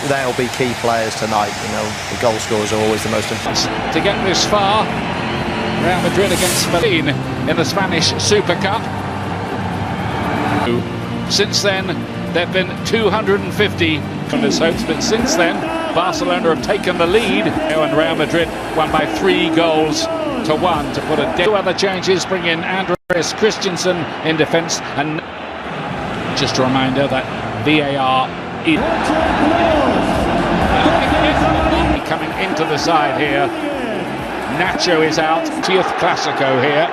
they'll be key players tonight. You know, the goal scorers are always the most important. To get this far, Real Madrid against Spain in the Spanish Super Cup. Since then, there have been 250 from his hopes, but since then, Barcelona have taken the lead, and Real Madrid won by 3-1 to put a two other changes, bring in Andres Christensen in defence, and just a reminder that VAR is coming into the side here. Nacho is out, 10th Clasico here.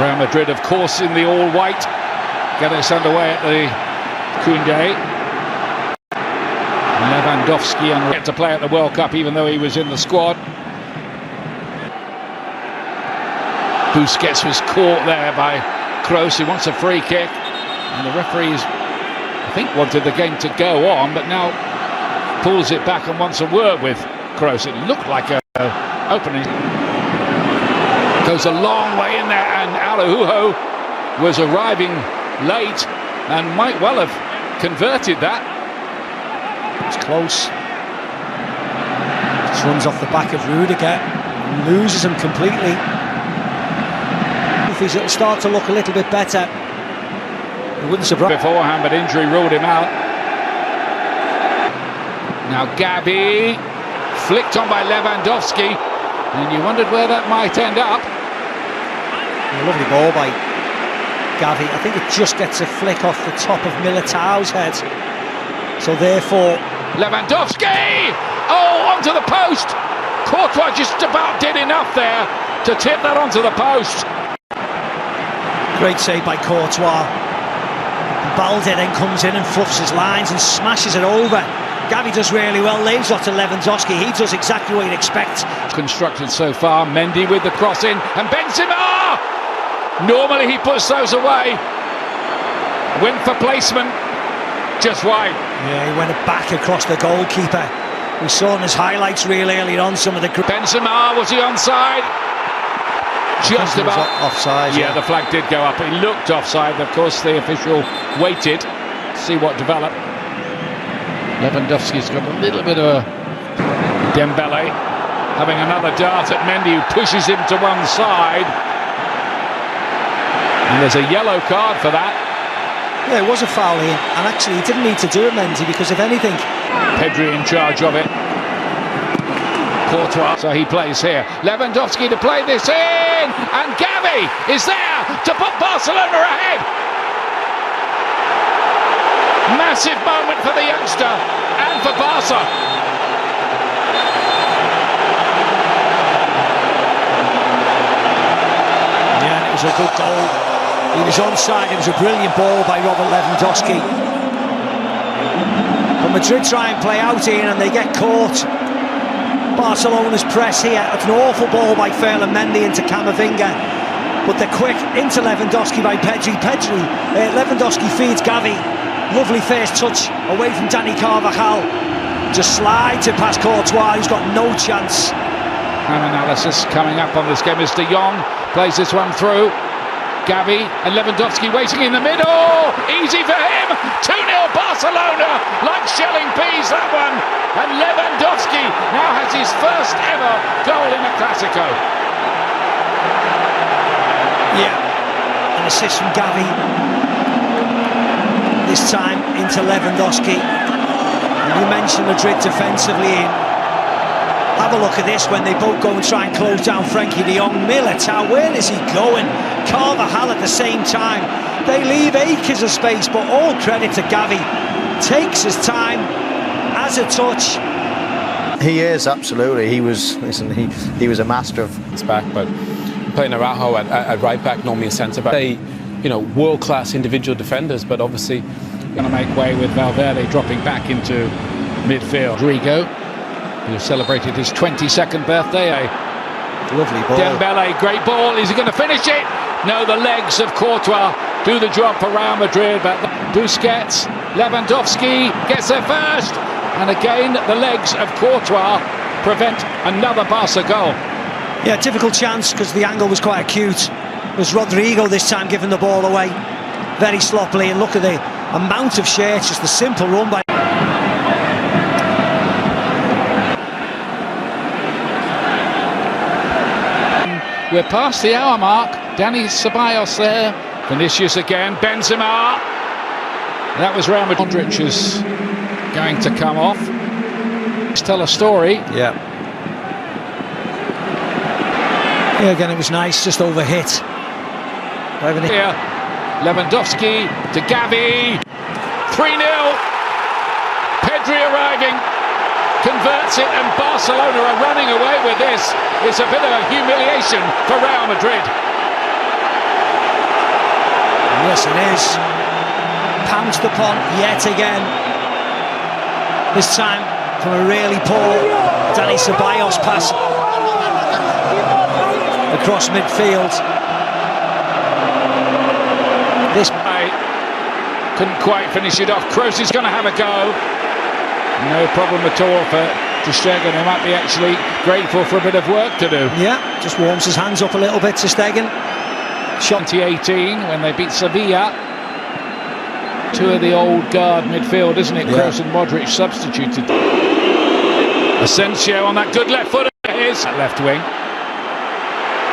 Real Madrid, of course, in the all-white, get us underway at the Koundé. Lewandowski and get to play at the World Cup, even though he was in the squad. Busquets was caught there by Kroos, who wants a free kick, and the referees, I think, wanted the game to go on, but now pulls it back and wants a word with Kroos. It looked like an opening. Goes a long way in there, and Araujo was arriving late and might well have converted that. It's close. Just runs off the back of Rudiger, loses him completely. If it'll start to look a little bit better, it wouldn't surprise beforehand, but injury ruled him out. Now Gavi, flicked on by Lewandowski, and you wondered where that might end up. A lovely ball by Gavi. I think it just gets a flick off the top of Militao's head. So therefore, Lewandowski! Oh, onto the post! Courtois just about did enough there to tip that onto the post. Great save by Courtois. Balde then comes in and fluffs his lines and smashes it over. Gavi does really well, lays off to Lewandowski. He does exactly what you'd expect. Constructed so far, Mendy with the cross in, and Benzema! Normally he puts those away. Win for placement, just wide. Yeah, he went back across the goalkeeper. We saw in his highlights real early on some of the... Benzema, was he onside? Just about. Offside, yeah, the flag did go up. He looked offside. Of course, the official waited to see what developed. Lewandowski's got a little bit of a... Dembele having another dart at Mendy, who pushes him to one side. And there's a yellow card for that. Yeah, it was a foul here, and actually he didn't need to do it, Mendy, because if anything... Pedri in charge of it. Courtois, so he plays here. Lewandowski to play this in, and Gavi is there to put Barcelona ahead. Massive moment for the youngster and for Barca. Yeah, it was a good goal. He was onside. It was a brilliant ball by Robert Lewandowski. But Madrid try and play out here and they get caught. Barcelona's press here. It's an awful ball by Ferland Mendy into Camavinga. But they're quick into Lewandowski by Pedri. Lewandowski feeds Gavi. Lovely first touch away from Dani Carvajal. Just slides it past Courtois, who's got no chance. Time analysis coming up on this game as De Jong plays this one through. Gavi and Lewandowski waiting in the middle. Easy for him. 2-0 Barcelona. Like shelling peas, that one. And Lewandowski now has his first ever goal in a Clasico. Yeah, an assist from Gavi. This time into Lewandowski. And you mentioned Madrid defensively in. Have a look at this when they both go and try and close down Frenkie de Jong. Militao, where is he going? Carvajal at the same time. They leave acres of space, but all credit to Gavi. Takes his time, has a touch. He is, absolutely. He was a master of his back, but playing Araujo at right back, normally a centre back. They, world-class individual defenders, but obviously going to make way with Valverde dropping back into midfield. Rodrigo, who celebrated his 22nd birthday. Lovely ball. Dembele, great ball. Is he going to finish it? No, the legs of Courtois do the job for Real Madrid, but Busquets, Lewandowski gets there first. And again, the legs of Courtois prevent another Barca goal. Yeah, difficult chance because the angle was quite acute. It was Rodrigo this time giving the ball away very sloppily, and look at amount of shirts, just the simple run by... We're past the hour mark. Dani Ceballos there. Vinicius again. Benzema. That was Real Madrid. Modric is going to come off. Let's tell a story. Yeah. Yeah, again, it was nice, just overhit. Here, Lewandowski to Gavi. 3-0. Pedri arriving. Converts it, and Barcelona are running away with this. It's a bit of a humiliation for Real Madrid. Yes, it is. Pounced upon yet again. This time from a really poor Dani Ceballos pass across midfield. This guy couldn't quite finish it off. Kroos is going to have a go. No problem at all for ter Stegen, who might be actually grateful for a bit of work to do. Yeah, just warms his hands up a little bit, ter Stegen. Shot 2018 when they beat Sevilla. Two of the old guard midfield, isn't it? Yeah. Kroos and Modric substituted. Asensio on that good left foot of his. That left wing.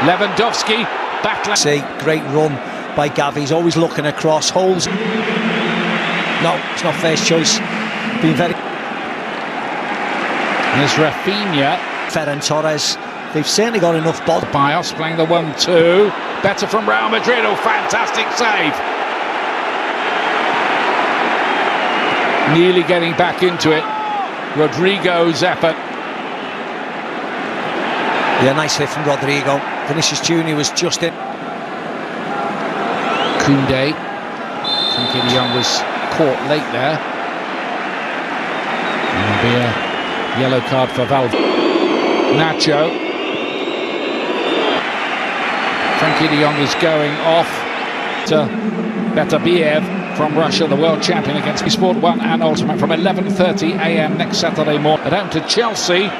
Lewandowski back. See, great run by Gavi. He's always looking across. Holes. No, it's not first choice. Being very... There's Rafinha. Ferran Torres. They've certainly got enough body. Bios playing the 1-2. Better from Real Madrid. Oh, fantastic save. Nearly getting back into it. Rodrigo's effort. Yeah, nice hit from Rodrigo. Vinicius Junior was just in. Koundé. Frankie de Jong was caught late there. There'll be a yellow card for Valverde. Nacho. Frankie de Jong is going off to Betabiev from Russia, the world champion, against Sport 1 and Ultimate from 11:30 a.m. next Saturday morning. At home to Chelsea.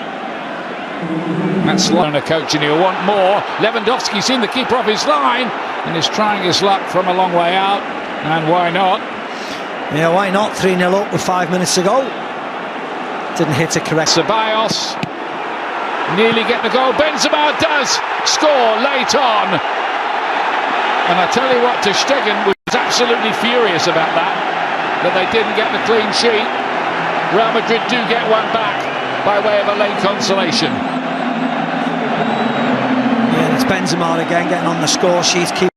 That's Barcelona coach, and he'll want more. Lewandowski's seen the keeper off his line and is trying his luck from a long way out. And why not? Yeah, why not? 3-0 up with 5 minutes to go. Didn't hit it correct. Ceballos nearly get the goal. Benzema does score late on. And I tell you what, ter Stegen was absolutely furious about that they didn't get the clean sheet. Real Madrid do get one back by way of a late consolation. Yeah, it's Benzema again getting on the score sheet.